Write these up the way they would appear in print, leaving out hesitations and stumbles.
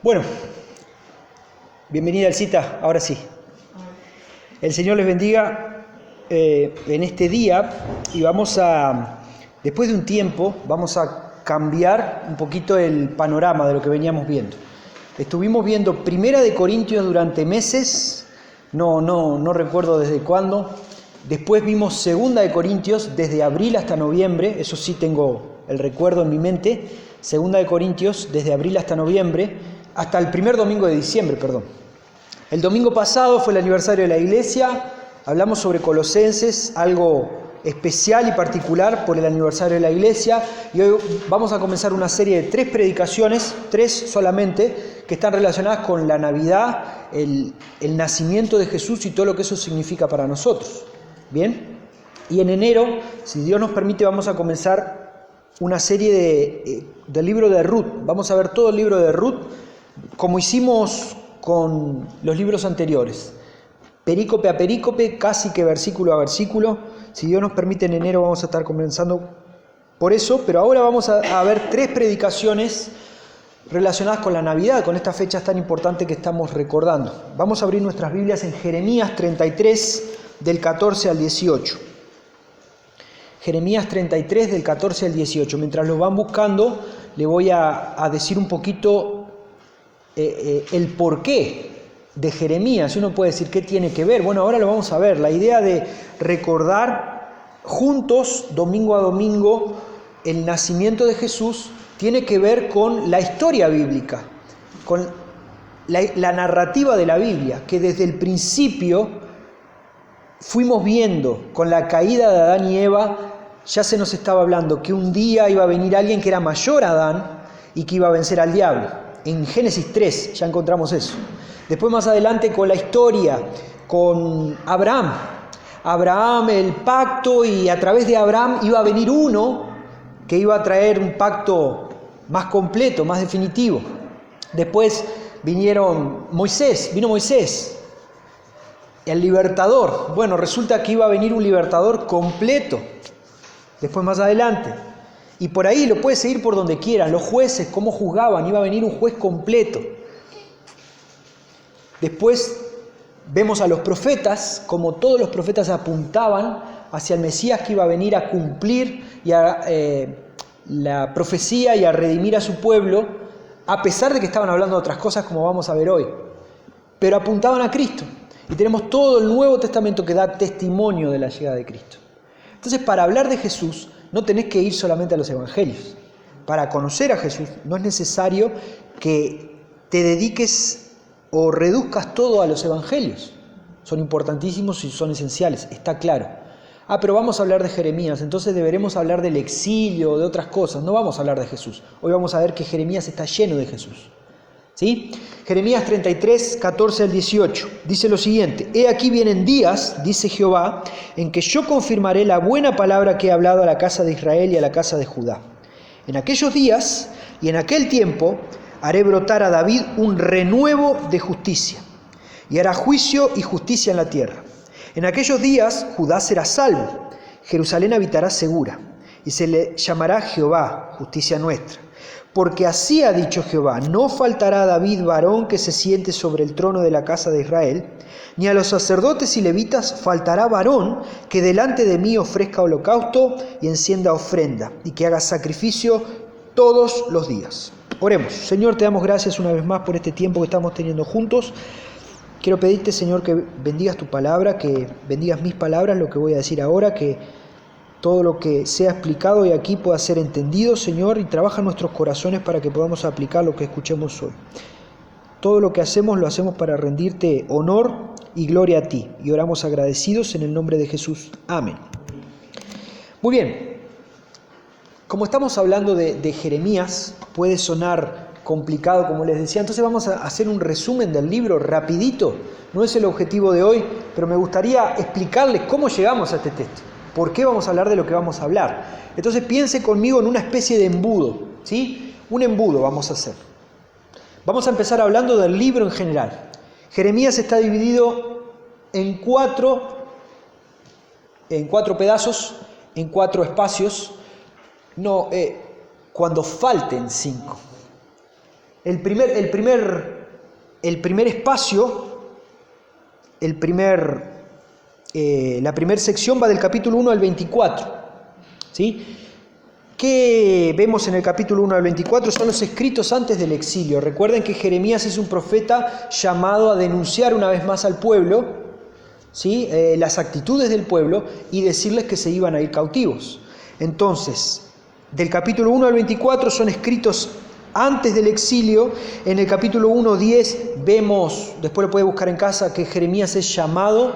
Bueno, bienvenida Elcita, ahora sí. El Señor les bendiga en este día y después de un tiempo, vamos a cambiar un poquito el panorama de lo que veníamos viendo. Estuvimos viendo Primera de Corintios durante meses, no recuerdo desde cuándo. Después vimos Segunda de Corintios desde abril hasta noviembre, eso sí tengo el recuerdo en mi mente. Segunda de Corintios desde abril hasta noviembre, hasta el primer domingo de diciembre, perdón. El domingo pasado fue el aniversario de la iglesia, hablamos sobre Colosenses, algo especial y particular por el aniversario de la iglesia, y hoy vamos a comenzar una serie de 3 predicaciones, 3 solamente, que están relacionadas con la Navidad, el nacimiento de Jesús y todo lo que eso significa para nosotros. ¿Bien? Y en enero, si Dios nos permite, vamos a comenzar una serie del libro de Ruth. Vamos a ver todo el libro de Ruth, como hicimos con los libros anteriores, perícope a perícope, casi que versículo a versículo. Si Dios nos permite, en enero vamos a estar comenzando por eso, pero ahora vamos a ver 3 predicaciones relacionadas con la Navidad, con estas fechas tan importantes que estamos recordando. Vamos a abrir nuestras Biblias en Jeremías 33, del 14 al 18. Jeremías 33, del 14 al 18. Mientras lo van buscando, le voy a decir un poquito el porqué de Jeremías. Uno puede decir, ¿qué tiene que ver? Bueno, ahora lo vamos a ver. La idea de recordar juntos, domingo a domingo, el nacimiento de Jesús, tiene que ver con la historia bíblica, con la narrativa de la Biblia, que desde el principio fuimos viendo con la caída de Adán y Eva. Ya se nos estaba hablando que un día iba a venir alguien que era mayor a Adán y que iba a vencer al diablo. En Génesis 3 ya encontramos eso. Después más adelante con la historia, con Abraham, el pacto, y a través de Abraham iba a venir uno que iba a traer un pacto más completo, más definitivo. Después vino Moisés, el libertador. Bueno, resulta que iba a venir un libertador completo. Después más adelante. Y por ahí lo puedes seguir por donde quieras. Los jueces, cómo juzgaban, iba a venir un juez completo. Después vemos a los profetas, como todos los profetas apuntaban hacia el Mesías que iba a venir a cumplir la profecía y a redimir a su pueblo, a pesar de que estaban hablando de otras cosas como vamos a ver hoy. Pero apuntaban a Cristo. Y tenemos todo el Nuevo Testamento que da testimonio de la llegada de Cristo. Entonces, para hablar de Jesús, no tenés que ir solamente a los evangelios. Para conocer a Jesús no es necesario que te dediques o reduzcas todo a los evangelios. Son importantísimos y son esenciales, está claro. Pero vamos a hablar de Jeremías, entonces deberemos hablar del exilio o de otras cosas. No vamos a hablar de Jesús. Hoy vamos a ver que Jeremías está lleno de Jesús. ¿Sí? Jeremías 33, 14 al 18, dice lo siguiente: He aquí vienen días, dice Jehová, en que yo confirmaré la buena palabra que he hablado a la casa de Israel y a la casa de Judá. En aquellos días y en aquel tiempo haré brotar a David un renuevo de justicia, y hará juicio y justicia en la tierra. En aquellos días Judá será salvo, Jerusalén habitará segura, y se le llamará Jehová, justicia nuestra. Porque así ha dicho Jehová: no faltará a David varón que se siente sobre el trono de la casa de Israel, ni a los sacerdotes y levitas faltará varón que delante de mí ofrezca holocausto y encienda ofrenda, y que haga sacrificio todos los días. Oremos. Señor, te damos gracias una vez más por este tiempo que estamos teniendo juntos. Quiero pedirte, Señor, que bendigas tu palabra, que bendigas mis palabras, lo que voy a decir ahora, que todo lo que sea explicado hoy aquí pueda ser entendido, Señor, y trabaja en nuestros corazones para que podamos aplicar lo que escuchemos hoy. Todo lo que hacemos lo hacemos para rendirte honor y gloria a ti, y oramos agradecidos en el nombre de Jesús. Amén. Muy bien, como estamos hablando de Jeremías, puede sonar complicado, como les decía, entonces vamos a hacer un resumen del libro rapidito. No es el objetivo de hoy, pero me gustaría explicarles cómo llegamos a este texto. ¿Por qué vamos a hablar de lo que vamos a hablar? Entonces piense conmigo en una especie de embudo, ¿sí? Un embudo vamos a hacer. Vamos a empezar hablando del libro en general. Jeremías está dividido en cuatro pedazos, en 4 espacios. Cuando falten 5. el primer espacio, la primera sección va del capítulo 1 al 24. ¿Sí? ¿Qué vemos en el capítulo 1 al 24? Son los escritos antes del exilio. Recuerden que Jeremías es un profeta llamado a denunciar una vez más al pueblo, ¿sí? Las actitudes del pueblo y decirles que se iban a ir cautivos. Entonces, del capítulo 1 al 24 son escritos antes del exilio. En el capítulo 1:10 vemos, después lo puede buscar en casa, que Jeremías es llamado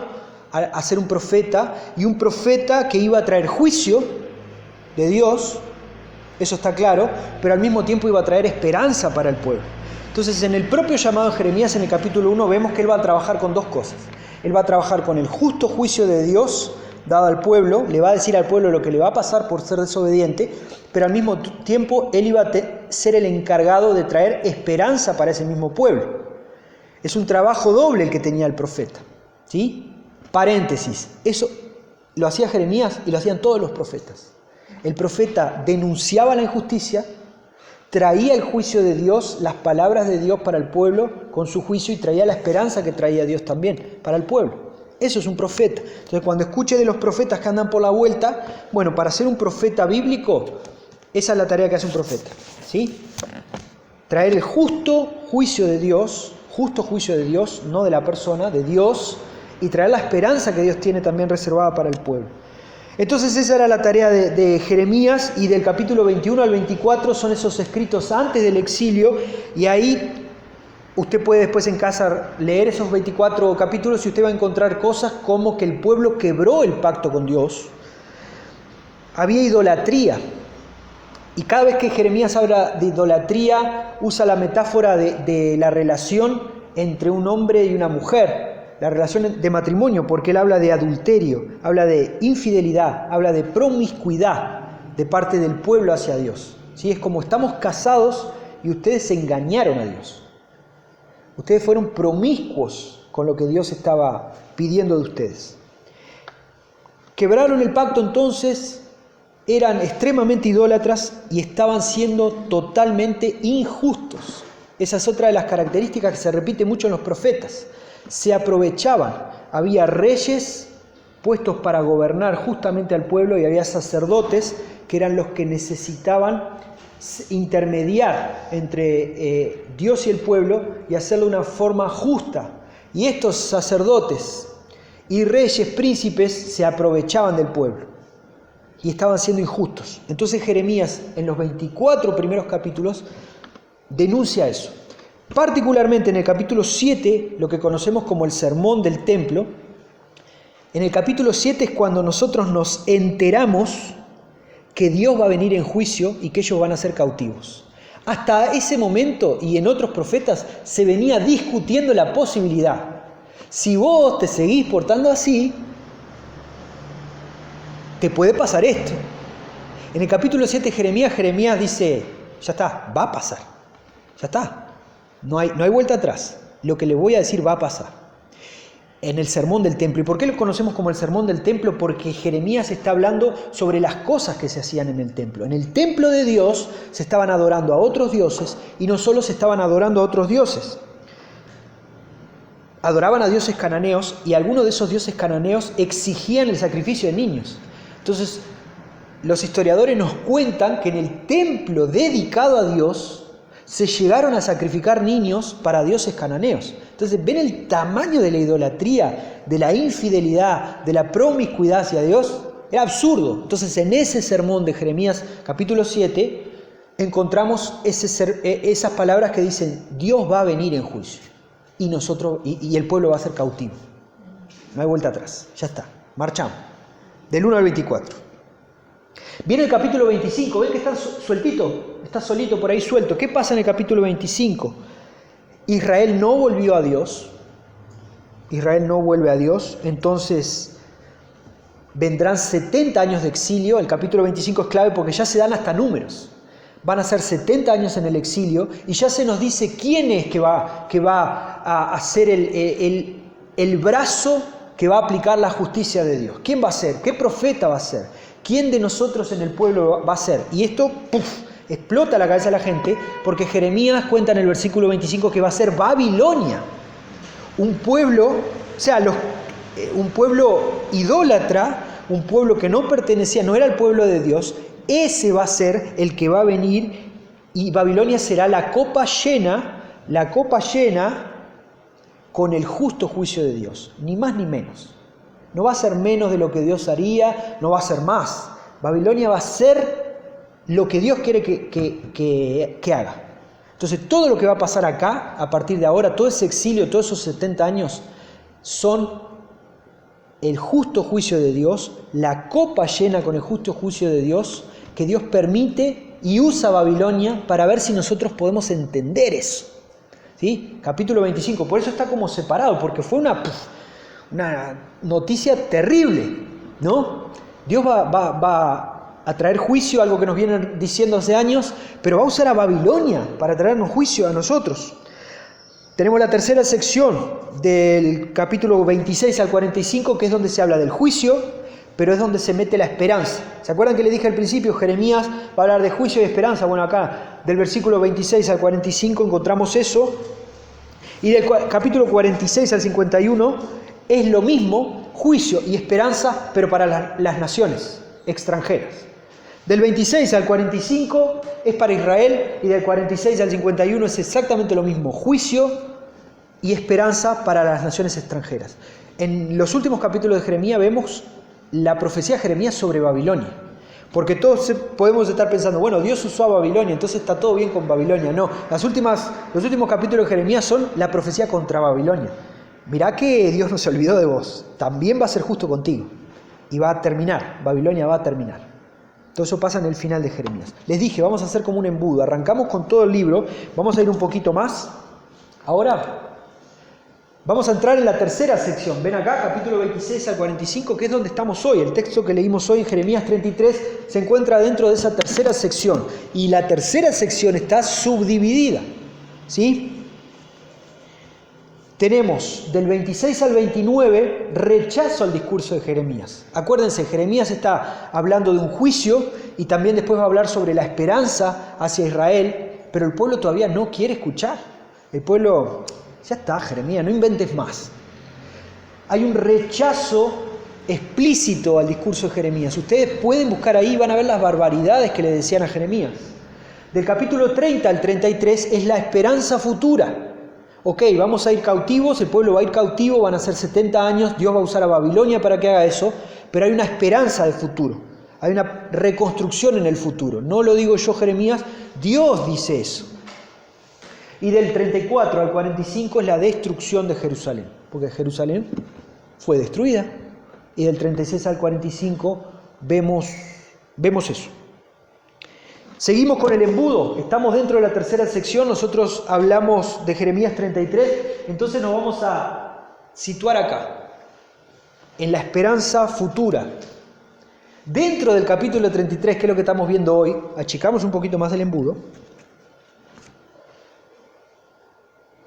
a ser un profeta, y un profeta que iba a traer juicio de Dios, eso está claro, pero al mismo tiempo iba a traer esperanza para el pueblo. Entonces, en el propio llamado de Jeremías, en el capítulo 1, vemos que él va a trabajar con dos cosas. Él va a trabajar con el justo juicio de Dios dado al pueblo, le va a decir al pueblo lo que le va a pasar por ser desobediente, pero al mismo tiempo él iba a ser el encargado de traer esperanza para ese mismo pueblo. Es un trabajo doble el que tenía el profeta, ¿sí? Paréntesis, eso lo hacía Jeremías y lo hacían todos los profetas. El profeta denunciaba la injusticia, traía el juicio de Dios, las palabras de Dios para el pueblo con su juicio, y traía la esperanza que traía Dios también para el pueblo. Eso es un profeta. Entonces, cuando escuche de los profetas que andan por la vuelta, bueno, para ser un profeta bíblico, esa es la tarea que hace un profeta, ¿sí? Traer el justo juicio de Dios, no de la persona, de Dios, y traer la esperanza que Dios tiene también reservada para el pueblo. Entonces esa era la tarea de Jeremías, y del capítulo 21 al 24 son esos escritos antes del exilio, y ahí usted puede después en casa leer esos 24 capítulos y usted va a encontrar cosas como que el pueblo quebró el pacto con Dios, había idolatría, y cada vez que Jeremías habla de idolatría usa la metáfora de la relación entre un hombre y una mujer, la relación de matrimonio, porque él habla de adulterio, habla de infidelidad, habla de promiscuidad de parte del pueblo hacia Dios. ¿Sí? Es como estamos casados y ustedes se engañaron a Dios. Ustedes fueron promiscuos con lo que Dios estaba pidiendo de ustedes. Quebraron el pacto, entonces eran extremadamente idólatras y estaban siendo totalmente injustos. Esa es otra de las características que se repite mucho en los profetas. Se aprovechaban, había reyes puestos para gobernar justamente al pueblo, y había sacerdotes que eran los que necesitaban intermediar entre Dios y el pueblo y hacerlo de una forma justa. Y estos sacerdotes y reyes, príncipes, se aprovechaban del pueblo y estaban siendo injustos. Entonces Jeremías, en los 24 primeros capítulos, denuncia eso. Particularmente en el capítulo 7, lo que conocemos como el Sermón del Templo. En el capítulo 7 es cuando nosotros nos enteramos que Dios va a venir en juicio y que ellos van a ser cautivos. Hasta ese momento, y en otros profetas, se venía discutiendo la posibilidad. Si vos te seguís portando así, te puede pasar esto. En el capítulo 7 Jeremías dice, ya está, va a pasar, ya está. No hay vuelta atrás. Lo que le voy a decir va a pasar. En el Sermón del Templo. ¿Y por qué lo conocemos como el Sermón del Templo? Porque Jeremías está hablando sobre las cosas que se hacían en el templo. En el templo de Dios se estaban adorando a otros dioses, y no solo se estaban adorando a otros dioses. Adoraban a dioses cananeos, y algunos de esos dioses cananeos exigían el sacrificio de niños. Entonces, los historiadores nos cuentan que en el templo dedicado a Dios se llegaron a sacrificar niños para dioses cananeos. Entonces, ¿ven el tamaño de la idolatría, de la infidelidad, de la promiscuidad hacia Dios? Era absurdo. Entonces, en ese sermón de Jeremías, capítulo 7, encontramos esas palabras que dicen, Dios va a venir en juicio, y el pueblo va a ser cautivo. No hay vuelta atrás. Ya está. Marchamos. Del 1 al 24. Viene el capítulo 25, ¿ven que está sueltito? Está solito por ahí suelto. ¿Qué pasa en el capítulo 25? Israel no volvió a Dios. Israel no vuelve a Dios. Entonces vendrán 70 años de exilio. El capítulo 25 es clave porque ya se dan hasta números. Van a ser 70 años en el exilio y ya se nos dice quién es que va a ser el brazo que va a aplicar la justicia de Dios. ¿Quién va a ser? ¿Qué profeta va a ser? ¿Quién de nosotros en el pueblo va a ser? Y esto explota la cabeza de la gente, porque Jeremías cuenta en el versículo 25 que va a ser Babilonia, un pueblo, un pueblo idólatra, un pueblo que no pertenecía, no era el pueblo de Dios. Ese va a ser el que va a venir, y Babilonia será la copa llena con el justo juicio de Dios, ni más ni menos. No va a ser menos de lo que Dios haría, no va a ser más. Babilonia va a ser lo que Dios quiere que haga. Entonces todo lo que va a pasar acá, a partir de ahora, todo ese exilio, todos esos 70 años, son el justo juicio de Dios, la copa llena con el justo juicio de Dios, que Dios permite y usa Babilonia para ver si nosotros podemos entender eso. ¿Sí? Capítulo 25, por eso está como separado, porque fue una noticia terrible, ¿no? Dios va a traer juicio, algo que nos vienen diciendo hace años, pero va a usar a Babilonia para traernos juicio a nosotros. Tenemos la tercera sección del capítulo 26 al 45, que es donde se habla del juicio, pero es donde se mete la esperanza. ¿Se acuerdan que le dije al principio? Jeremías va a hablar de juicio y esperanza. Bueno, acá del versículo 26 al 45 encontramos eso. Y del capítulo 46 al 51 es lo mismo, juicio y esperanza, pero para las naciones extranjeras. Del 26 al 45 es para Israel, y del 46 al 51 es exactamente lo mismo, juicio y esperanza para las naciones extranjeras. En los últimos capítulos de Jeremías vemos la profecía de Jeremías sobre Babilonia, porque todos podemos estar pensando, bueno, Dios usó a Babilonia, entonces está todo bien con Babilonia. No, los últimos capítulos de Jeremías son la profecía contra Babilonia. Mirá que Dios no se olvidó de vos, también va a ser justo contigo, y va a terminar, Babilonia va a terminar. Todo eso pasa en el final de Jeremías. Les dije, vamos a hacer como un embudo, arrancamos con todo el libro, vamos a ir un poquito más. Ahora vamos a entrar en la tercera sección. Ven acá, capítulo 26 al 45, que es donde estamos hoy. El texto que leímos hoy en Jeremías 33 se encuentra dentro de esa tercera sección. Y la tercera sección está subdividida, ¿sí? Tenemos del 26 al 29 rechazo al discurso de Jeremías. Acuérdense, Jeremías está hablando de un juicio y también después va a hablar sobre la esperanza hacia Israel, pero el pueblo todavía no quiere escuchar. El pueblo, ya está, Jeremías, no inventes más. Hay un rechazo explícito al discurso de Jeremías. Ustedes pueden buscar ahí, van a ver las barbaridades que le decían a Jeremías. Del capítulo 30 al 33 es la esperanza futura. Ok, vamos a ir cautivos, el pueblo va a ir cautivo, van a ser 70 años, Dios va a usar a Babilonia para que haga eso, pero hay una esperanza de futuro, hay una reconstrucción en el futuro. No lo digo yo, Jeremías, Dios dice eso. Y del 34 al 45 es la destrucción de Jerusalén, porque Jerusalén fue destruida. Y del 36 al 45 vemos eso. Seguimos con el embudo, estamos dentro de la tercera sección, nosotros hablamos de Jeremías 33, entonces nos vamos a situar acá, en la esperanza futura. Dentro del capítulo 33, que es lo que estamos viendo hoy, achicamos un poquito más el embudo,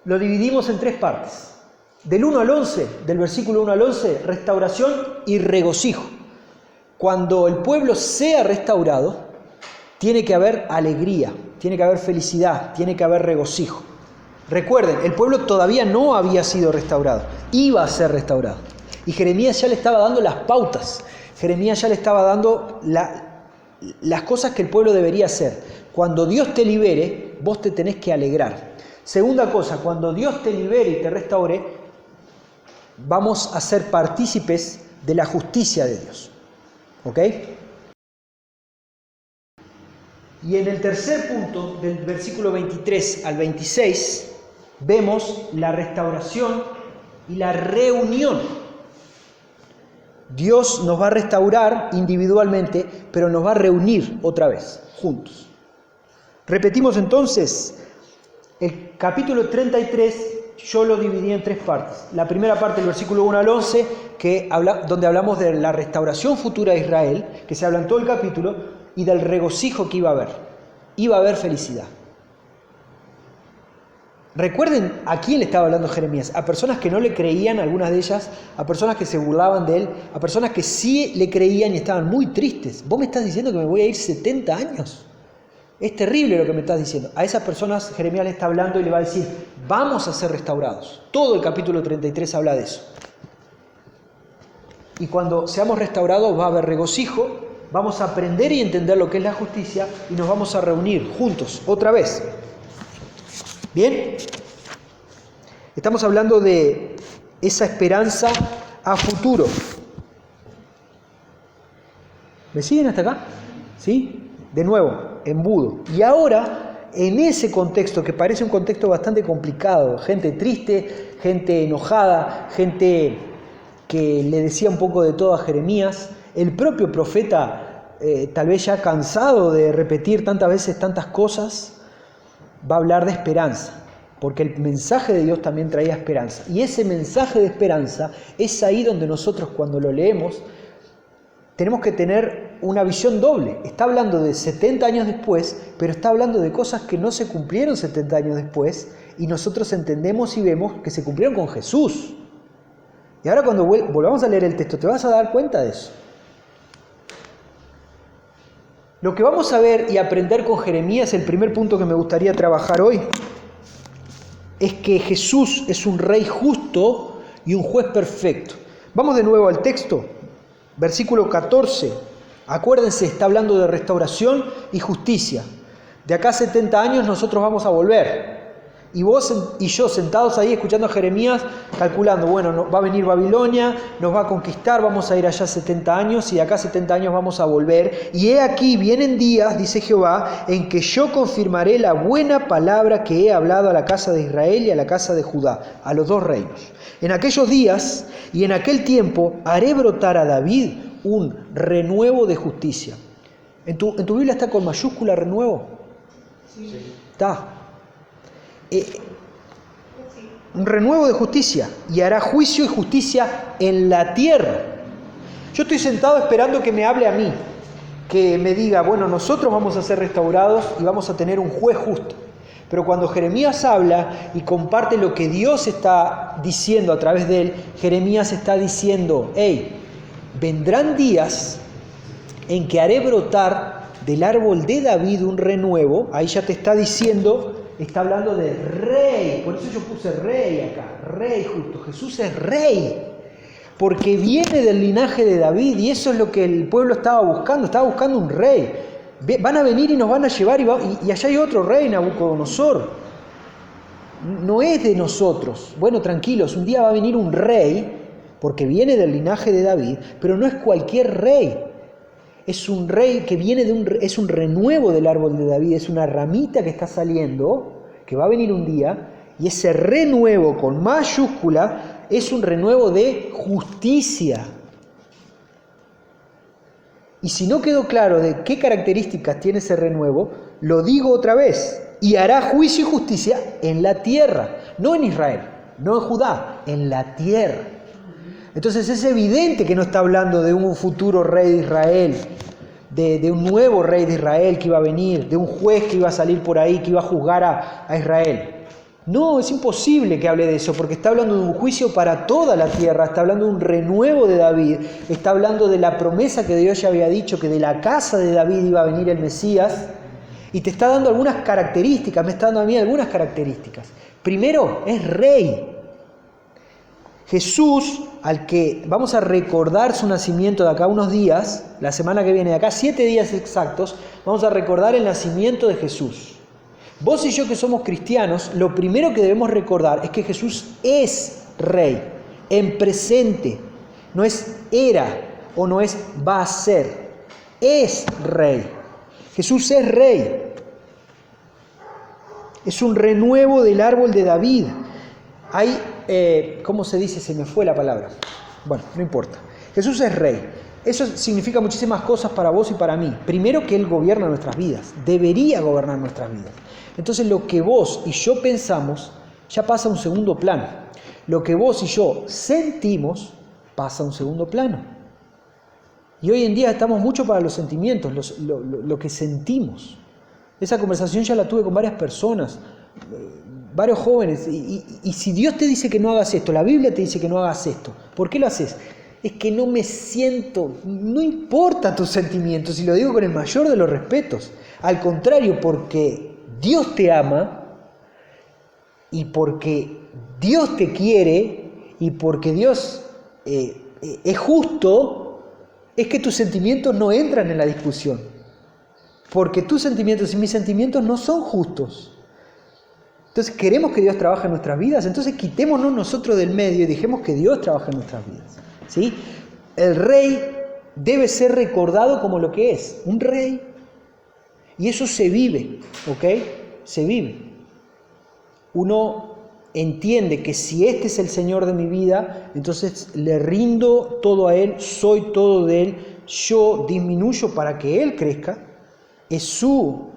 lo dividimos en tres partes. Del 1 al 11, del versículo 1 al 11, restauración y regocijo. Cuando el pueblo sea restaurado, tiene que haber alegría, tiene que haber felicidad, tiene que haber regocijo. Recuerden, el pueblo todavía no había sido restaurado, iba a ser restaurado. Y Jeremías ya le estaba dando las pautas, Jeremías ya le estaba dando las cosas que el pueblo debería hacer. Cuando Dios te libere, vos te tenés que alegrar. Segunda cosa, cuando Dios te libere y te restaure, vamos a ser partícipes de la justicia de Dios. ¿Ok? Y en el tercer punto, del versículo 23 al 26, vemos la restauración y la reunión. Dios nos va a restaurar individualmente, pero nos va a reunir otra vez, juntos. Repetimos entonces, el capítulo 33 yo lo dividí en tres partes. La primera parte, el versículo 1 al 11, donde hablamos de la restauración futura de Israel, que se habla en todo el capítulo, y del regocijo que iba a haber. Iba a haber felicidad. Recuerden a quién le estaba hablando Jeremías. A personas que no le creían, algunas de ellas, a personas que se burlaban de él, a personas que sí le creían y estaban muy tristes. ¿Vos me estás diciendo que me voy a ir 70 años? es terrible lo que me estás diciendo. A esas personas Jeremías le está hablando y le va a decir, vamos a ser restaurados. Todo el capítulo 33 habla de eso. Y cuando seamos restaurados va a haber regocijo, vamos a aprender y entender lo que es la justicia y nos vamos a reunir juntos otra vez. ¿Bien? Estamos hablando de esa esperanza a futuro. ¿Me siguen hasta acá? ¿Sí? De nuevo, embudo. Y ahora, en ese contexto, que parece un contexto bastante complicado, gente triste, gente enojada, gente que le decía un poco de todo a Jeremías, el propio profeta, tal vez ya cansado de repetir tantas veces tantas cosas, va a hablar de esperanza, porque el mensaje de Dios también traía esperanza. Y ese mensaje de esperanza es ahí donde nosotros cuando lo leemos tenemos que tener una visión doble. Está hablando de 70 años después, pero está hablando de cosas que no se cumplieron 70 años después y nosotros entendemos y vemos que se cumplieron con Jesús. Y ahora cuando volvamos a leer el texto te vas a dar cuenta de eso. Lo que vamos a ver y aprender con Jeremías, el primer punto que me gustaría trabajar hoy, es que Jesús es un rey justo y un juez perfecto. Vamos de nuevo al texto, versículo 14. Acuérdense, está hablando de restauración y justicia. De acá a 70 años nosotros vamos a volver. Y vos y yo sentados ahí escuchando a Jeremías, calculando, bueno, va a venir Babilonia, nos va a conquistar, vamos a ir allá 70 años y de acá a 70 años vamos a volver. Y he aquí, vienen días, dice Jehová, en que yo confirmaré la buena palabra que he hablado a la casa de Israel y a la casa de Judá, a los dos reinos. En aquellos días y en aquel tiempo haré brotar a David un renuevo de justicia. ¿En tu Biblia está con mayúscula renuevo? Sí. Está. Un renuevo de justicia, y hará juicio y justicia en la tierra. Yo estoy sentado esperando que me hable a mí, que me diga, bueno, nosotros vamos a ser restaurados y vamos a tener un juez justo. Pero cuando Jeremías habla y comparte lo que Dios está diciendo a través de él, Jeremías está diciendo, hey, vendrán días en que haré brotar del árbol de David un renuevo. Ahí ya te está diciendo, está hablando de rey, por eso yo puse rey acá, rey justo. Jesús es rey, porque viene del linaje de David y eso es lo que el pueblo estaba buscando un rey. Van a venir y nos van a llevar y allá hay otro rey, Nabucodonosor. No es de nosotros. Bueno, tranquilos, un día va a venir un rey, porque viene del linaje de David, pero no es cualquier rey. Es un rey que viene es un renuevo del árbol de David, es una ramita que está saliendo, que va a venir un día, y ese renuevo con mayúscula es un renuevo de justicia. Y si no quedó claro de qué características tiene ese renuevo, lo digo otra vez, y hará juicio y justicia en la tierra, no en Israel, no en Judá, en la tierra. Entonces es evidente que no está hablando de un futuro rey de Israel, de un nuevo rey de Israel que iba a venir, de un juez que iba a salir por ahí, que iba a juzgar a Israel. No, es imposible que hable de eso, porque está hablando de un juicio para toda la tierra, está hablando de un renuevo de David, está hablando de la promesa que Dios ya había dicho, que de la casa de David iba a venir el Mesías, y te está dando algunas características, me está dando a mí algunas características. Primero, es rey. Jesús, al que vamos a recordar su nacimiento de acá unos días, la semana que viene, de acá 7 días exactos, vamos a recordar el nacimiento de Jesús. Vos y yo que somos cristianos, lo primero que debemos recordar es que Jesús es rey, en presente, no es era o no es va a ser, es rey. Jesús es rey. Es un renuevo del árbol de David. Hay, ¿cómo se dice? Se me fue la palabra. Bueno, no importa. Jesús es rey. Eso significa muchísimas cosas para vos y para mí. Primero, que Él gobierna nuestras vidas. Debería gobernar nuestras vidas. Entonces, lo que vos y yo pensamos ya pasa a un segundo plano. Lo que vos y yo sentimos pasa a un segundo plano. Y hoy en día estamos mucho para los sentimientos, lo que sentimos. Esa conversación ya la tuve con varias personas, varios jóvenes. Y si Dios te dice que no hagas esto, la Biblia te dice que no hagas esto, ¿por qué lo haces? Es que no me siento, no importa tus sentimientos, y lo digo con el mayor de los respetos. Al contrario, porque Dios te ama y porque Dios te quiere y porque Dios es justo, es que tus sentimientos no entran en la discusión. Porque tus sentimientos y mis sentimientos no son justos. Entonces, ¿queremos que Dios trabaje en nuestras vidas? Entonces, quitémonos nosotros del medio y dejemos que Dios trabaje en nuestras vidas. ¿Sí? El rey debe ser recordado como lo que es, un rey. Y eso se vive, ¿ok? Se vive. Uno entiende que si este es el Señor de mi vida, entonces le rindo todo a Él, soy todo de Él, yo disminuyo para que Él crezca. Es su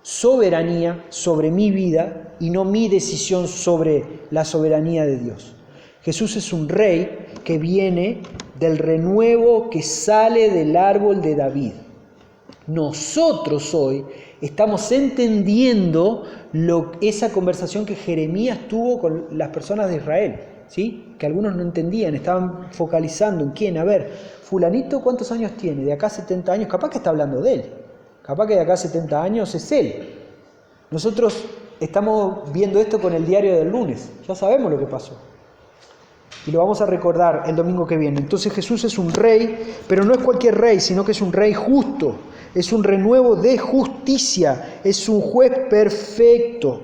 soberanía sobre mi vida y no mi decisión sobre la soberanía de Dios. Jesús es un rey que viene del renuevo que sale del árbol de David. Nosotros hoy estamos entendiendo esa conversación que Jeremías tuvo con las personas de Israel, ¿sí? Que algunos no entendían, estaban focalizando en quién. A ver, fulanito, ¿cuántos años tiene? De acá 70 años, capaz que está hablando de él. Capaz que de acá 70 años es él. Nosotros estamos viendo esto con el diario del lunes. Ya sabemos lo que pasó. Y lo vamos a recordar el domingo que viene. Entonces Jesús es un rey, pero no es cualquier rey, sino que es un rey justo. Es un renuevo de justicia. Es un juez perfecto.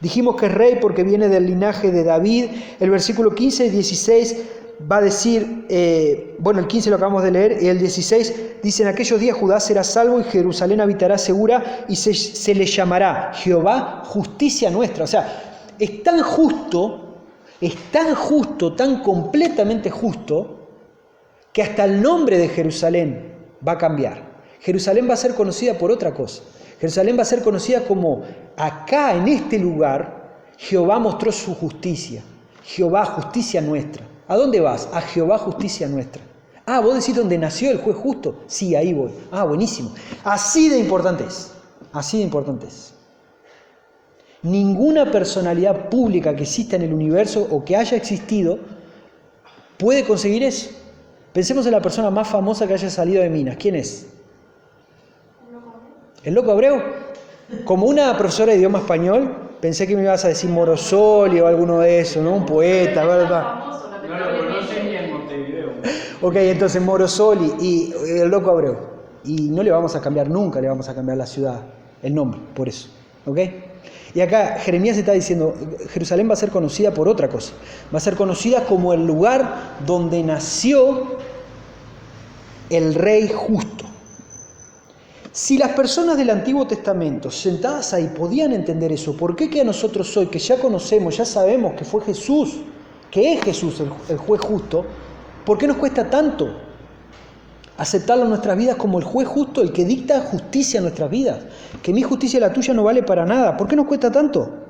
Dijimos que es rey porque viene del linaje de David. El versículo 15 y 16 va a decir, el 15 lo acabamos de leer, y el 16 dice: en aquellos días Judá será salvo y Jerusalén habitará segura y se le llamará Jehová justicia nuestra. O sea, es tan justo, tan completamente justo, que hasta el nombre de Jerusalén va a cambiar. Jerusalén va a ser conocida por otra cosa. Jerusalén va a ser conocida como: acá en este lugar Jehová mostró su justicia. Jehová justicia nuestra. ¿A dónde vas? A Jehová justicia nuestra. Ah, ¿vos decís dónde nació el juez justo? Sí, ahí voy. Ah, buenísimo. Así de importante es. Así de importante es. Ninguna personalidad pública que exista en el universo o que haya existido puede conseguir eso. Pensemos en la persona más famosa que haya salido de Minas. ¿Quién es? ¿El Loco Abreu? Como una profesora de idioma español, pensé que me ibas a decir Morosoli o alguno de esos, ¿no? Un poeta, ¿verdad? No lo conoce ni en Montevideo. Ok, entonces Morosoli y el Loco Abreu. Y no le vamos a cambiar, nunca le vamos a cambiar la ciudad, el nombre, por eso. ¿Ok? Y acá Jeremías está diciendo, Jerusalén va a ser conocida por otra cosa. Va a ser conocida como el lugar donde nació el Rey justo. Si las personas del Antiguo Testamento sentadas ahí podían entender eso, ¿por qué que a nosotros hoy, que ya conocemos, ya sabemos que fue Jesús, que es Jesús el juez justo, ¿por qué nos cuesta tanto aceptarlo en nuestras vidas como el juez justo, el que dicta justicia en nuestras vidas? Que mi justicia y la tuya no vale para nada. ¿Por qué nos cuesta tanto?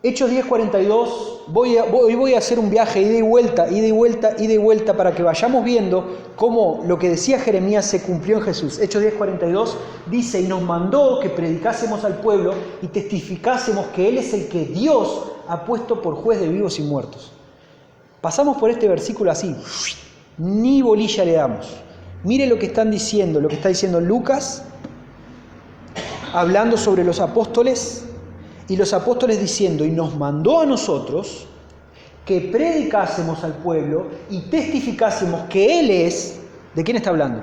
Hechos 10:42, hoy voy a hacer un viaje ida y vuelta para que vayamos viendo cómo lo que decía Jeremías se cumplió en Jesús. Hechos 10:42 dice: y nos mandó que predicásemos al pueblo y testificásemos que Él es el que Dios ha puesto por juez de vivos y muertos. Pasamos por este versículo así, ni bolilla le damos. Mire lo que están diciendo, lo que está diciendo Lucas, hablando sobre los apóstoles, y los apóstoles diciendo: y nos mandó a nosotros que predicásemos al pueblo y testificásemos que Él es, ¿de quién está hablando?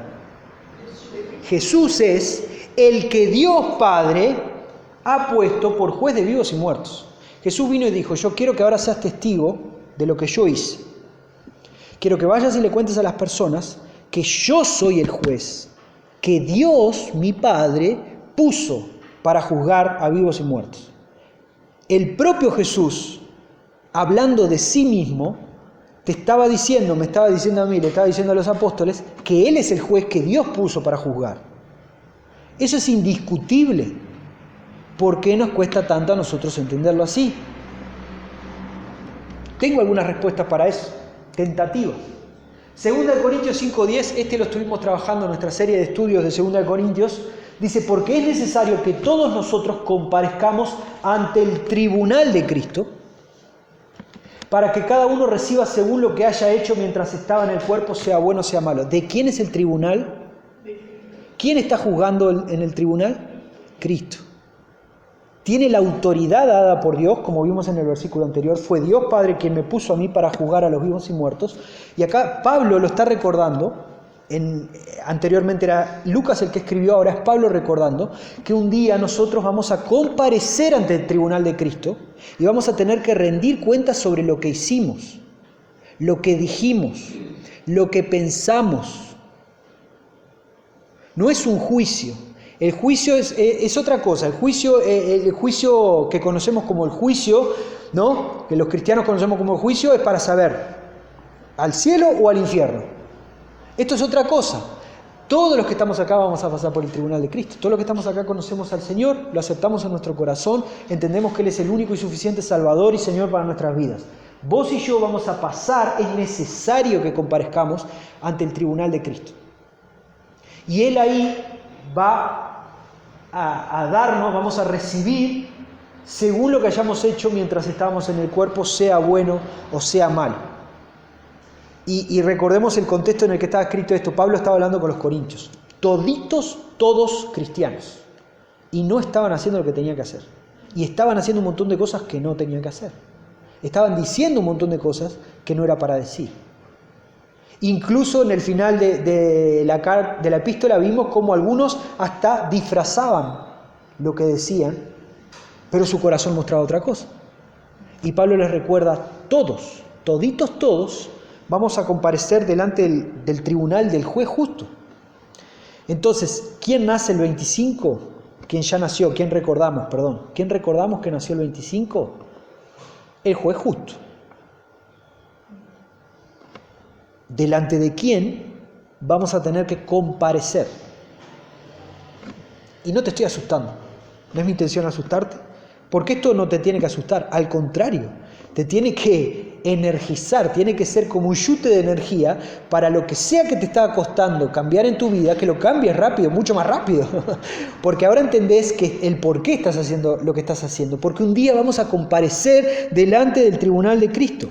Jesús es el que Dios Padre ha puesto por juez de vivos y muertos. Jesús vino y dijo: yo quiero que ahora seas testigo de lo que yo hice. Quiero que vayas y le cuentes a las personas que yo soy el juez, que Dios, mi Padre, puso para juzgar a vivos y muertos. El propio Jesús, hablando de sí mismo, me estaba diciendo a mí, le estaba diciendo a los apóstoles, que Él es el juez que Dios puso para juzgar. Eso es indiscutible. ¿Por qué nos cuesta tanto a nosotros entenderlo así? Tengo algunas respuestas para eso, tentativas. 2 Corintios 5:10, lo estuvimos trabajando en nuestra serie de estudios de 2 Corintios, dice: porque es necesario que todos nosotros comparezcamos ante el tribunal de Cristo, para que cada uno reciba según lo que haya hecho mientras estaba en el cuerpo, sea bueno o sea malo. ¿De quién es el tribunal? ¿Quién está juzgando en el tribunal? Cristo. Tiene la autoridad dada por Dios, como vimos en el versículo anterior. Fue Dios Padre quien me puso a mí para juzgar a los vivos y muertos. Y acá Pablo lo está recordando. Anteriormente era Lucas el que escribió, ahora es Pablo recordando que un día nosotros vamos a comparecer ante el tribunal de Cristo y vamos a tener que rendir cuentas sobre lo que hicimos, lo que dijimos, lo que pensamos. No es un juicio. El juicio es otra cosa. El juicio que conocemos como el juicio, ¿no? Que los cristianos conocemos como el juicio, es para saber al cielo o al infierno. Esto es otra cosa. Todos los que estamos acá vamos a pasar por el tribunal de Cristo. Todos los que estamos acá conocemos al Señor, lo aceptamos en nuestro corazón, entendemos que Él es el único y suficiente Salvador y Señor para nuestras vidas. Vos y yo vamos a pasar, es necesario que comparezcamos ante el tribunal de Cristo. Y Él ahí va a darnos, vamos a recibir según lo que hayamos hecho mientras estábamos en el cuerpo, sea bueno o sea malo. Y recordemos el contexto en el que estaba escrito esto. Pablo estaba hablando con los corintios. Todos cristianos. Y no estaban haciendo lo que tenían que hacer. Y estaban haciendo un montón de cosas que no tenían que hacer. Estaban diciendo un montón de cosas que no era para decir. Incluso en el final de la epístola vimos cómo algunos hasta disfrazaban lo que decían, pero su corazón mostraba otra cosa. Y Pablo les recuerda, todos, vamos a comparecer delante del tribunal del juez justo. Entonces, ¿quién nace el 25? ¿Quién ya nació? ¿Quién recordamos que nació el 25? El juez justo. ¿Delante de quién vamos a tener que comparecer? Y no te estoy asustando, no es mi intención asustarte, porque esto no te tiene que asustar, al contrario, te tiene que energizar, tiene que ser como un chute de energía para lo que sea que te está costando cambiar en tu vida, que lo cambies rápido, mucho más rápido, porque ahora entendés que el por qué estás haciendo lo que estás haciendo, porque un día vamos a comparecer delante del tribunal de Cristo.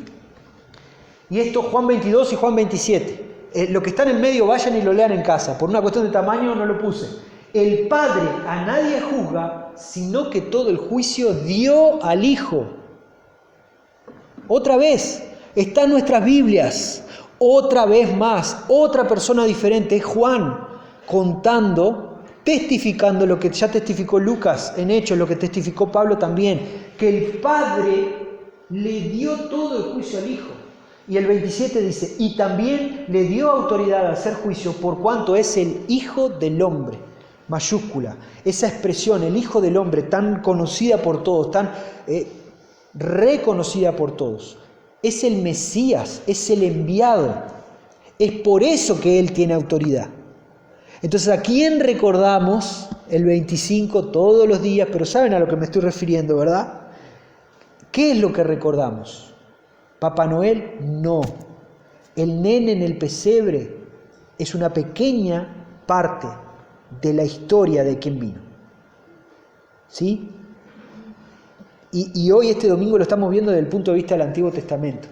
Y esto Juan 22 y Juan 27. Lo que está en el medio vayan y lo lean en casa. Por una cuestión de tamaño no lo puse. El Padre a nadie juzga, sino que todo el juicio dio al Hijo. Otra vez, está en nuestras Biblias. Otra vez más, otra persona diferente, es Juan, contando, testificando lo que ya testificó Lucas en Hechos, lo que testificó Pablo también, que el Padre le dio todo el juicio al Hijo. Y el 27 dice, y también le dio autoridad a hacer juicio por cuanto es el Hijo del Hombre, mayúscula. Esa expresión, el Hijo del Hombre, tan conocida por todos, tan reconocida por todos. Es el Mesías, es el enviado. Es por eso que Él tiene autoridad. Entonces, ¿a quién recordamos el 25 todos los días? Pero saben a lo que me estoy refiriendo, ¿verdad? ¿Qué es lo que recordamos? ¿Papá Noel? No. El nene en el pesebre es una pequeña parte de la historia de quién vino. ¿Sí? Y hoy, este domingo, lo estamos viendo desde el punto de vista del Antiguo Testamento.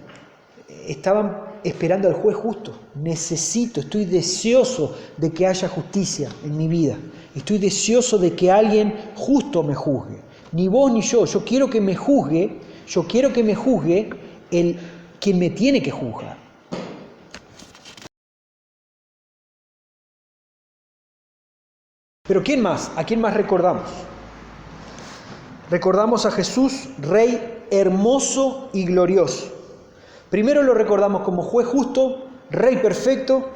Estaban esperando al juez justo. Estoy deseoso de que haya justicia en mi vida. Estoy deseoso de que alguien justo me juzgue. Ni vos ni yo. Yo quiero que me juzgue quien me tiene que juzgar. Pero ¿quién más? ¿A quién más recordamos? Recordamos a Jesús, Rey hermoso y glorioso. Primero lo recordamos como juez perfecto,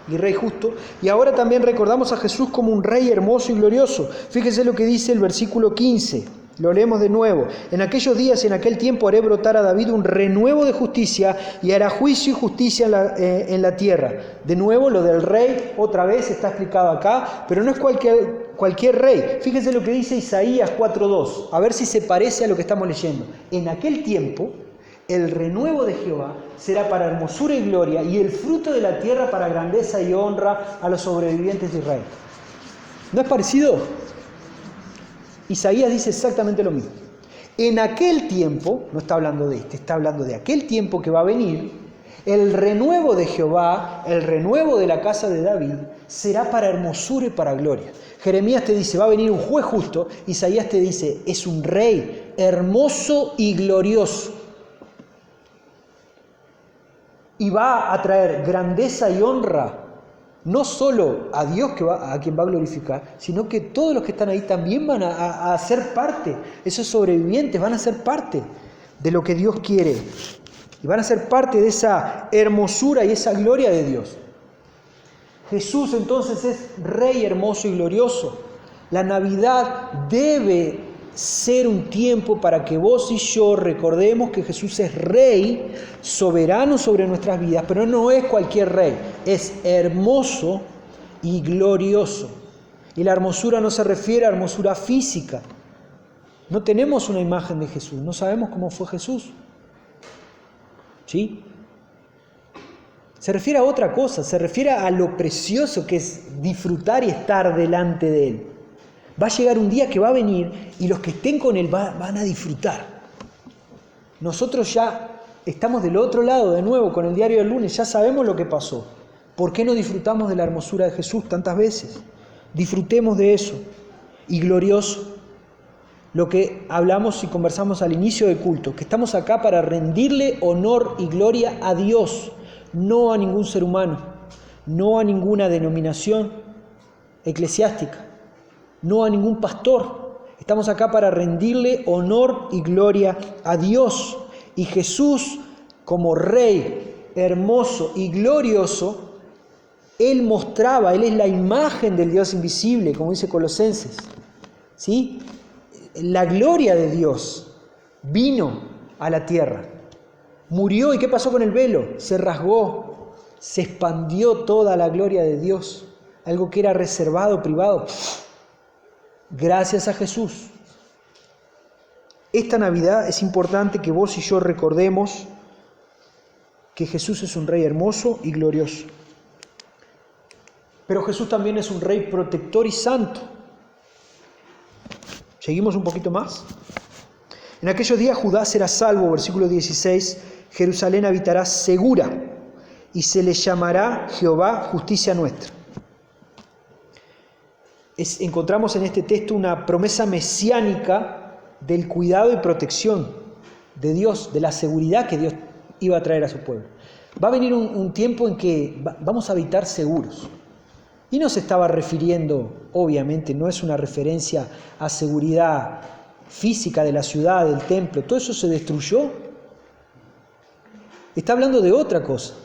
y Rey justo. Y ahora también recordamos a Jesús como un Rey hermoso y glorioso. Fíjese lo que dice el versículo 15. Lo leemos de nuevo. En aquellos días y en aquel tiempo haré brotar a David un renuevo de justicia y hará juicio y justicia en la tierra. De nuevo, lo del rey, otra vez está explicado acá, pero no es cualquier rey. Fíjense lo que dice Isaías 4:2. A ver si se parece a lo que estamos leyendo. En aquel tiempo, el renuevo de Jehová será para hermosura y gloria, y el fruto de la tierra para grandeza y honra a los sobrevivientes de Israel. ¿No es parecido? Isaías dice exactamente lo mismo. En aquel tiempo, no está hablando de este, está hablando de aquel tiempo que va a venir, el renuevo de Jehová, el renuevo de la casa de David, será para hermosura y para gloria. Jeremías te dice, va a venir un juez justo. Isaías te dice, es un rey hermoso y glorioso. Y va a traer grandeza y honra, no solo a Dios a quien va a glorificar, sino que todos los que están ahí también van a ser parte, esos sobrevivientes van a ser parte de lo que Dios quiere. Y van a ser parte de esa hermosura y esa gloria de Dios. Jesús entonces es Rey hermoso y glorioso. La Navidad debe ser un tiempo para que vos y yo recordemos que Jesús es Rey, soberano sobre nuestras vidas, pero no es cualquier Rey, es hermoso y glorioso. Y la hermosura no se refiere a hermosura física. No tenemos una imagen de Jesús, no sabemos cómo fue Jesús. ¿Sí? Se refiere a otra cosa, se refiere a lo precioso que es disfrutar y estar delante de Él. Va a llegar un día que va a venir y los que estén con Él van a disfrutar. Nosotros ya estamos del otro lado de nuevo con el diario del lunes, ya sabemos lo que pasó. ¿Por qué no disfrutamos de la hermosura de Jesús tantas veces? Disfrutemos de eso. Y glorioso, lo que hablamos y conversamos al inicio del culto, que estamos acá para rendirle honor y gloria a Dios, no a ningún ser humano, no a ninguna denominación eclesiástica, no a ningún pastor. Estamos acá para rendirle honor y gloria a Dios. Y Jesús, como Rey hermoso y glorioso, Él mostraba, Él es la imagen del Dios invisible, como dice Colosenses. ¿Sí? La gloria de Dios vino a la tierra, murió. ¿Y qué pasó con el velo? Se rasgó, se expandió toda la gloria de Dios, algo que era reservado, privado. Gracias a Jesús. Esta Navidad es importante que vos y yo recordemos que Jesús es un Rey hermoso y glorioso. Pero Jesús también es un Rey protector y santo. Seguimos un poquito más. En aquellos días Judá será salvo, versículo 16, Jerusalén habitará segura y se le llamará Jehová justicia nuestra. Encontramos en este texto una promesa mesiánica del cuidado y protección de Dios, de la seguridad que Dios iba a traer a su pueblo. Va a venir un tiempo en que vamos a habitar seguros. Y no se estaba refiriendo, obviamente, no es una referencia a seguridad física de la ciudad, del templo, todo eso se destruyó. Está hablando de otra cosa.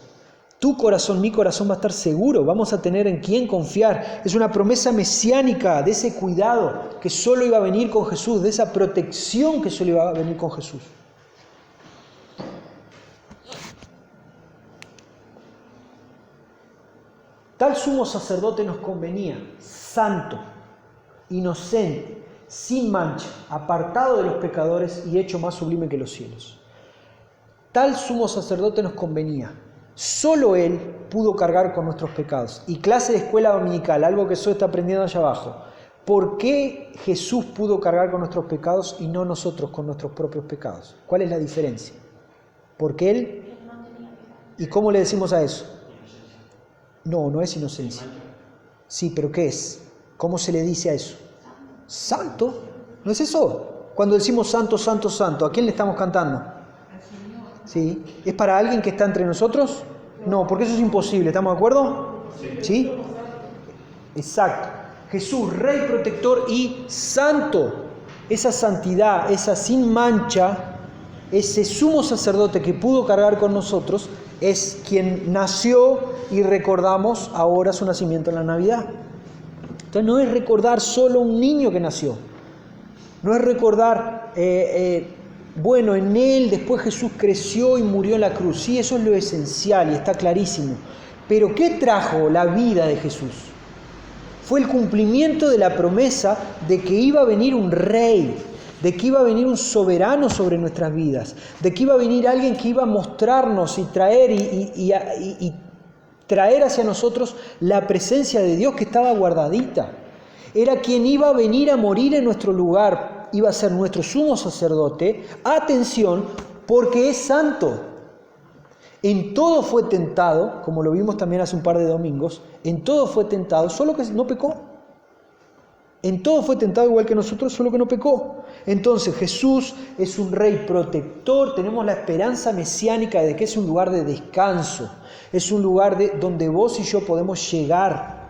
Tu corazón, mi corazón va a estar seguro, vamos a tener en quién confiar. Es una promesa mesiánica de ese cuidado que solo iba a venir con Jesús, de esa protección que solo iba a venir con Jesús. Tal sumo sacerdote nos convenía, santo, inocente, sin mancha, apartado de los pecadores y hecho más sublime que los cielos. Tal sumo sacerdote nos convenía. Solo Él pudo cargar con nuestros pecados. Y clase de escuela dominical, algo que Zoe está aprendiendo allá abajo. ¿Por qué Jesús pudo cargar con nuestros pecados y no nosotros con nuestros propios pecados? ¿Cuál es la diferencia? Porque Él... ¿Y cómo le decimos a eso? No, no es inocencia. Sí, pero ¿qué es? ¿Cómo se le dice a eso? Santo. ¿No es eso? Cuando decimos santo, santo, santo, ¿a quién le estamos cantando? ¿Sí? ¿Es para alguien que está entre nosotros? No, porque eso es imposible. ¿Estamos de acuerdo? ¿Sí? Exacto. Jesús, Rey protector y santo. Esa santidad, esa sin mancha, ese sumo sacerdote que pudo cargar con nosotros, es quien nació y recordamos ahora su nacimiento en la Navidad. Entonces no es recordar solo un niño que nació. No es recordar, bueno, en él después Jesús creció y murió en la cruz. Sí, eso es lo esencial y está clarísimo. Pero ¿qué trajo la vida de Jesús? Fue el cumplimiento de la promesa de que iba a venir un rey, de que iba a venir un soberano sobre nuestras vidas, de que iba a venir alguien que iba a mostrarnos y traer y traer hacia nosotros la presencia de Dios que estaba guardadita. Era quien iba a venir a morir en nuestro lugar iba a ser nuestro sumo sacerdote, atención, porque es santo. En todo fue tentado, como lo vimos también hace un par de domingos, en todo fue tentado, solo que no pecó. En todo fue tentado igual que nosotros, solo que no pecó. Entonces Jesús es un rey protector, tenemos la esperanza mesiánica de que es un lugar de descanso, es un lugar donde vos y yo podemos llegar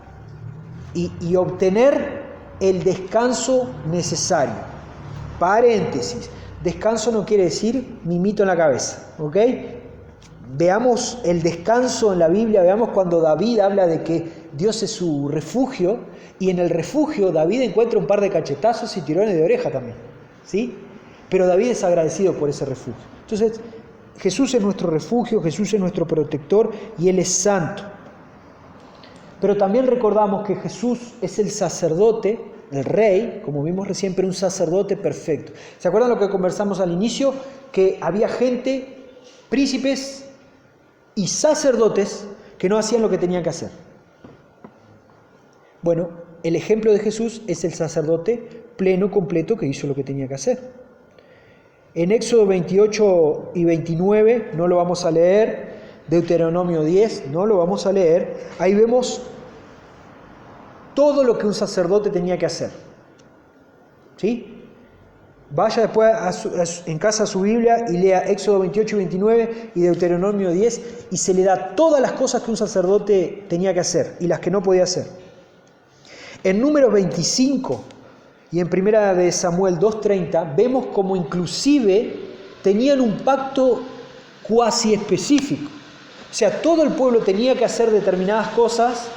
y obtener el descanso necesario. Paréntesis, descanso no quiere decir mimito en la cabeza, ¿ok? Veamos el descanso en la Biblia, veamos cuando David habla de que Dios es su refugio, y en el refugio David encuentra un par de cachetazos y tirones de oreja también, ¿sí? Pero David es agradecido por ese refugio. Entonces, Jesús es nuestro refugio, Jesús es nuestro protector y Él es santo. Pero también recordamos que Jesús es el sacerdote, el rey, como vimos recién, pero un sacerdote perfecto. ¿Se acuerdan lo que conversamos al inicio? Que había gente, príncipes y sacerdotes que no hacían lo que tenían que hacer. Bueno, el ejemplo de Jesús es el sacerdote pleno, completo, que hizo lo que tenía que hacer. En Éxodo 28 y 29, no lo vamos a leer, Deuteronomio 10, no lo vamos a leer, ahí vemos todo lo que un sacerdote tenía que hacer. ¿Sí? Vaya después en casa a su Biblia y lea Éxodo 28 y 29 y Deuteronomio 10 y se le da todas las cosas que un sacerdote tenía que hacer y las que no podía hacer. En Números 25 y en Primera de Samuel 2:30 vemos como inclusive tenían un pacto cuasi específico. O sea, todo el pueblo tenía que hacer determinadas cosas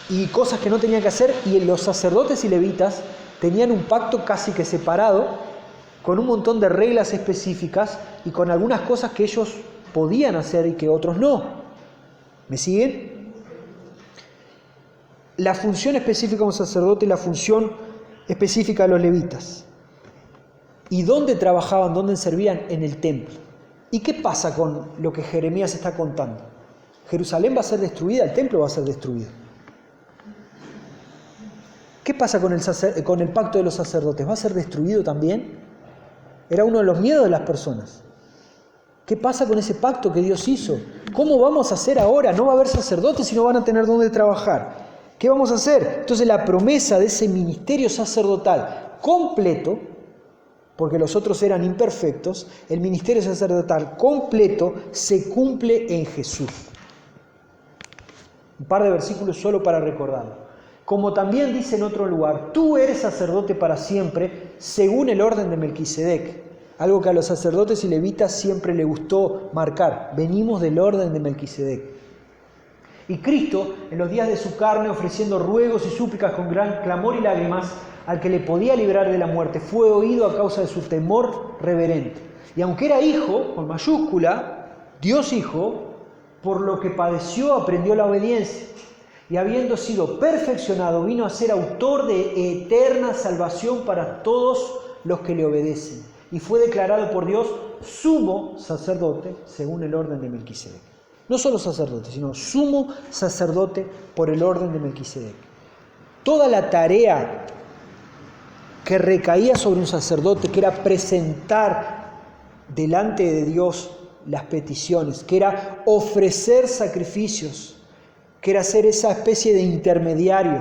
y cosas que no tenían que hacer, y los sacerdotes y levitas tenían un pacto casi que separado, con un montón de reglas específicas y con algunas cosas que ellos podían hacer y que otros no. ¿Me siguen? La función específica de un sacerdote y la función específica de los levitas. ¿Y dónde trabajaban, dónde servían? En el templo. ¿Y qué pasa con lo que Jeremías está contando? Jerusalén va a ser destruida, el templo va a ser destruido. ¿Qué pasa con el pacto de los sacerdotes? ¿Va a ser destruido también? Era uno de los miedos de las personas. ¿Qué pasa con ese pacto que Dios hizo? ¿Cómo vamos a hacer ahora? No va a haber sacerdotes y no van a tener dónde trabajar. ¿Qué vamos a hacer? Entonces la promesa de ese ministerio sacerdotal completo, porque los otros eran imperfectos, el ministerio sacerdotal completo se cumple en Jesús. Un par de versículos solo para recordarlo. Como también dice en otro lugar, tú eres sacerdote para siempre, según el orden de Melquisedec. Algo que a los sacerdotes y levitas siempre les gustó marcar. Venimos del orden de Melquisedec. Y Cristo, en los días de su carne, ofreciendo ruegos y súplicas con gran clamor y lágrimas, al que le podía librar de la muerte, fue oído a causa de su temor reverente. Y aunque era hijo, con mayúscula, Dios hijo, por lo que padeció aprendió la obediencia. Y habiendo sido perfeccionado, vino a ser autor de eterna salvación para todos los que le obedecen. Y fue declarado por Dios sumo sacerdote según el orden de Melquisedec. No solo sacerdote, sino sumo sacerdote por el orden de Melquisedec. Toda la tarea que recaía sobre un sacerdote, que era presentar delante de Dios las peticiones, que era ofrecer sacrificios, que era ser esa especie de intermediario,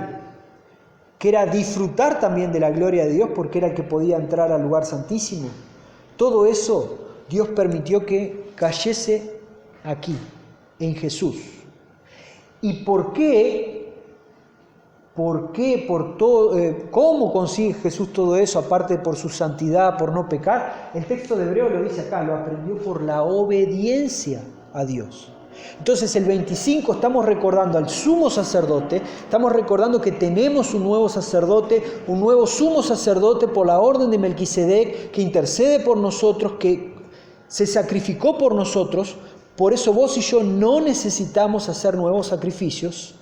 que era disfrutar también de la gloria de Dios porque era el que podía entrar al lugar santísimo. Todo eso Dios permitió que cayese aquí, en Jesús. ¿Y por qué? ¿Cómo consigue Jesús todo eso, aparte por su santidad, por no pecar? El texto de Hebreo lo dice acá, lo aprendió por la obediencia a Dios. Entonces el 25 estamos recordando al sumo sacerdote, estamos recordando que tenemos un nuevo sacerdote, un nuevo sumo sacerdote por la orden de Melquisedec, que intercede por nosotros, que se sacrificó por nosotros. Por eso vos y yo no necesitamos hacer nuevos sacrificios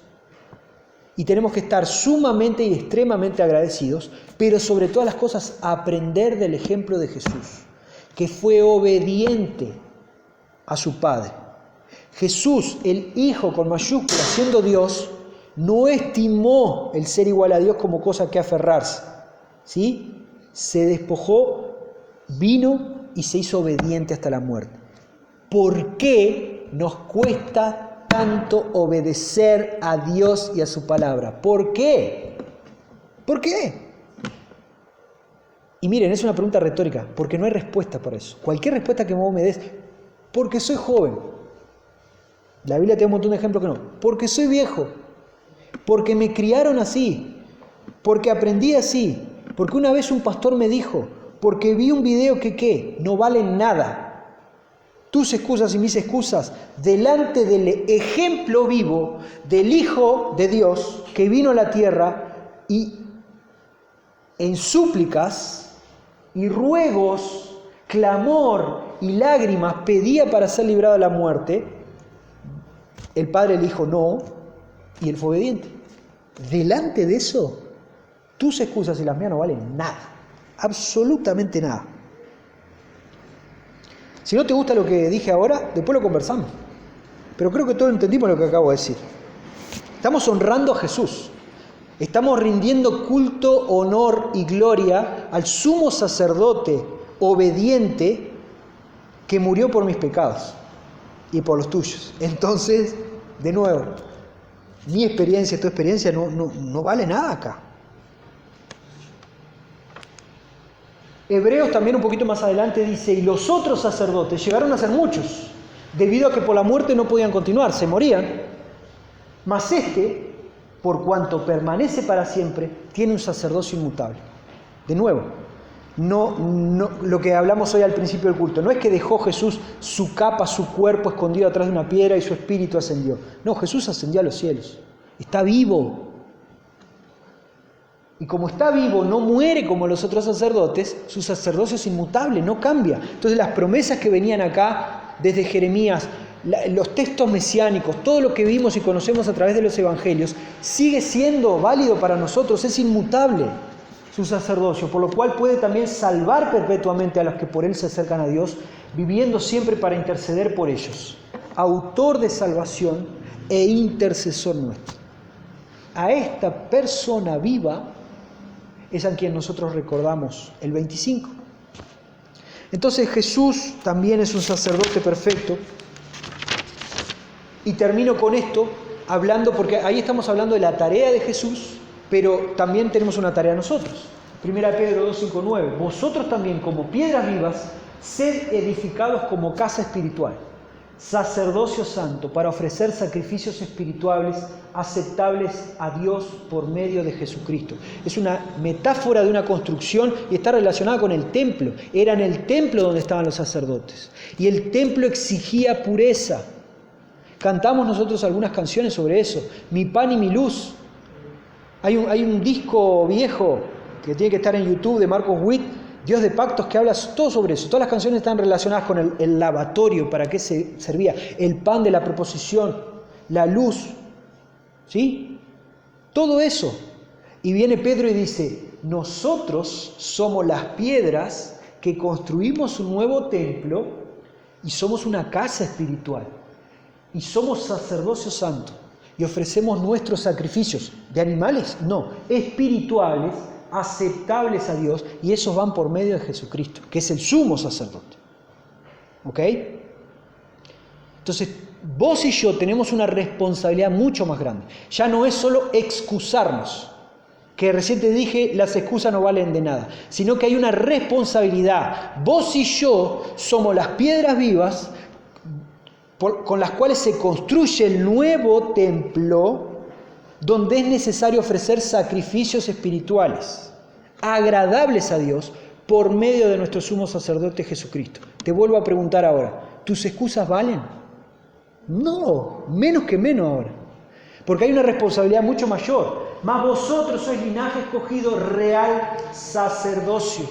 y tenemos que estar sumamente y extremadamente agradecidos, pero sobre todas las cosas aprender del ejemplo de Jesús, que fue obediente a su Padre. Jesús, el Hijo con mayúsculas, siendo Dios, no estimó el ser igual a Dios como cosa que aferrarse, ¿sí? se despojó, vino y se hizo obediente hasta la muerte. ¿Por qué nos cuesta tanto obedecer a Dios y a su palabra? ¿Por qué? ¿Por qué? Y miren, es una pregunta retórica, porque no hay respuesta para eso. Cualquier respuesta que vos me des, porque soy joven. La Biblia tiene un montón de ejemplos que no. Porque soy viejo. Porque me criaron así. Porque aprendí así. Porque una vez un pastor me dijo. Porque vi un video que ¿qué? No valen nada. Tus excusas y mis excusas delante del ejemplo vivo del Hijo de Dios que vino a la tierra y en súplicas y ruegos, clamor y lágrimas pedía para ser librado de la muerte. El Padre le dijo no y él fue obediente. Delante de eso, tus excusas y las mías no valen nada, absolutamente nada. Si no te gusta lo que dije ahora, después lo conversamos. Pero creo que todos entendimos lo que acabo de decir. Estamos honrando a Jesús. Estamos rindiendo culto, honor y gloria al sumo sacerdote obediente que murió por mis pecados y por los tuyos. Entonces, de nuevo, mi experiencia, tu experiencia no vale nada acá. Hebreos también un poquito más adelante dice, y los otros sacerdotes llegaron a ser muchos, debido a que por la muerte no podían continuar, se morían, mas este, por cuanto permanece para siempre, tiene un sacerdocio inmutable. De nuevo, no lo que hablamos hoy al principio del culto, no es que dejó Jesús su capa, su cuerpo escondido atrás de una piedra y su espíritu ascendió. No, Jesús ascendió a los cielos. Está vivo. Y como está vivo, no muere como los otros sacerdotes, su sacerdocio es inmutable, no cambia. Entonces las promesas que venían acá desde Jeremías, los textos mesiánicos, todo lo que vimos y conocemos a través de los evangelios, sigue siendo válido para nosotros, es inmutable su sacerdocio, por lo cual puede también salvar perpetuamente a los que por él se acercan a Dios, viviendo siempre para interceder por ellos. Autor de salvación e intercesor nuestro. A esta persona viva es a quien nosotros recordamos el 25. Entonces Jesús también es un sacerdote perfecto. Y termino con esto, hablando, porque ahí estamos hablando de la tarea de Jesús, pero también tenemos una tarea nosotros. 1 Pedro 2, 5, 9. Vosotros también, como piedras vivas, sed edificados como casa espiritual, sacerdocio santo, para ofrecer sacrificios espirituales aceptables a Dios por medio de Jesucristo. Es una metáfora de una construcción y está relacionada con el templo. Era en el templo donde estaban los sacerdotes. Y el templo exigía pureza. Cantamos nosotros algunas canciones sobre eso. Mi pan y mi luz. Hay un disco viejo que tiene que estar en YouTube de Marcos Witt, Dios de Pactos, que habla todo sobre eso. Todas las canciones están relacionadas con el lavatorio, para qué se servía, el pan de la proposición, la luz, ¿sí? Todo eso. Y viene Pedro y dice, nosotros somos las piedras que construimos un nuevo templo y somos una casa espiritual. Y somos sacerdocio santo y ofrecemos nuestros sacrificios de animales, no, espirituales, aceptables a Dios, y esos van por medio de Jesucristo, que es el sumo sacerdote. ¿Ok? Entonces, vos y yo tenemos una responsabilidad mucho más grande. Ya no es solo excusarnos, que recién te dije, las excusas no valen de nada, sino que hay una responsabilidad. Vos y yo somos las piedras vivas con las cuales se construye el nuevo templo, donde es necesario ofrecer sacrificios espirituales, agradables a Dios, por medio de nuestro sumo sacerdote Jesucristo. Te vuelvo a preguntar ahora, ¿tus excusas valen? No, menos que menos ahora, porque hay una responsabilidad mucho mayor. Mas vosotros sois linaje escogido, real sacerdocio.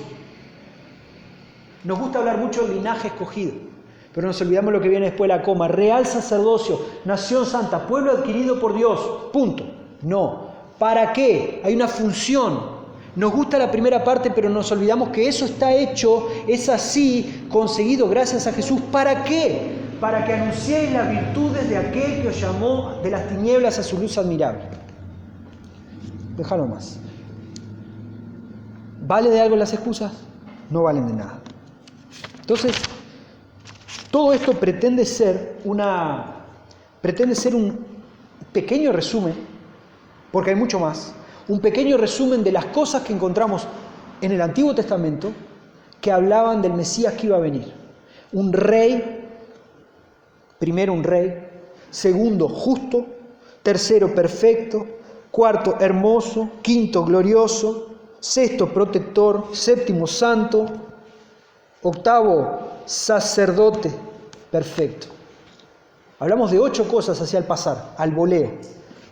Nos gusta hablar mucho del linaje escogido, pero nos olvidamos lo que viene después de la coma. Real sacerdocio, nación santa, pueblo adquirido por Dios. Punto. No. ¿Para qué? Hay una función. Nos gusta la primera parte, pero nos olvidamos que eso está hecho, es así, conseguido gracias a Jesús. ¿Para qué? Para que anunciéis las virtudes de aquel que os llamó de las tinieblas a su luz admirable. Déjalo más. ¿Vale de algo las excusas? No valen de nada. Entonces, todo esto pretende ser un pequeño resumen, porque hay mucho más, un pequeño resumen de las cosas que encontramos en el Antiguo Testamento que hablaban del Mesías que iba a venir. Un rey, primero un rey, segundo justo, tercero perfecto, cuarto hermoso, quinto glorioso, sexto protector, séptimo santo, octavo sacerdote perfecto. Hablamos de 8 cosas hacia el pasar, al voleo.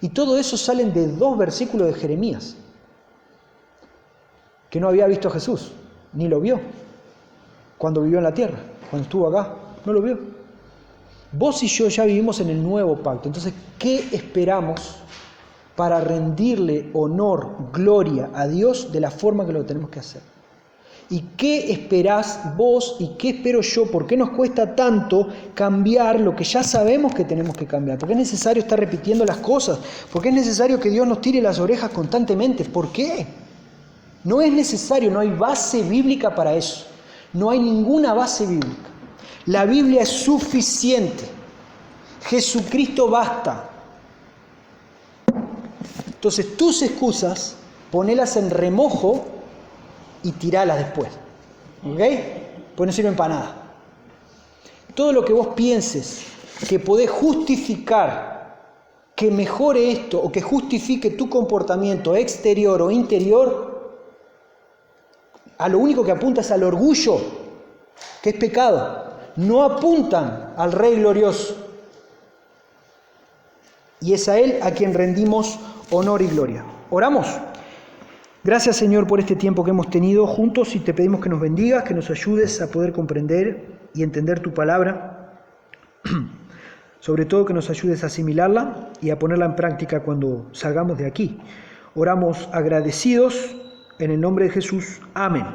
Y todo eso salen de 2 versículos de Jeremías, que no había visto a Jesús, ni lo vio cuando vivió en la tierra, cuando estuvo acá, no lo vio. Vos y yo ya vivimos en el nuevo pacto, entonces, ¿qué esperamos para rendirle honor, gloria a Dios de la forma que lo tenemos que hacer? ¿Y qué esperás vos y qué espero yo? ¿Por qué nos cuesta tanto cambiar lo que ya sabemos que tenemos que cambiar? ¿Por qué es necesario estar repitiendo las cosas? ¿Por qué es necesario que Dios nos tire las orejas constantemente? ¿Por qué? No es necesario, no hay base bíblica para eso. No hay ninguna base bíblica. La Biblia es suficiente. Jesucristo basta. Entonces tus excusas, ponelas en remojo y tiralas después. ¿Ok? Pues no sirven para nada. Todo lo que vos pienses que podés justificar que mejore esto o que justifique tu comportamiento exterior o interior, a lo único que apunta es al orgullo, que es pecado. No apuntan al Rey glorioso. Y es a Él a quien rendimos honor y gloria. ¿Oramos? Gracias, Señor, por este tiempo que hemos tenido juntos y te pedimos que nos bendigas, que nos ayudes a poder comprender y entender tu palabra. Sobre todo que nos ayudes a asimilarla y a ponerla en práctica cuando salgamos de aquí. Oramos agradecidos en el nombre de Jesús. Amén.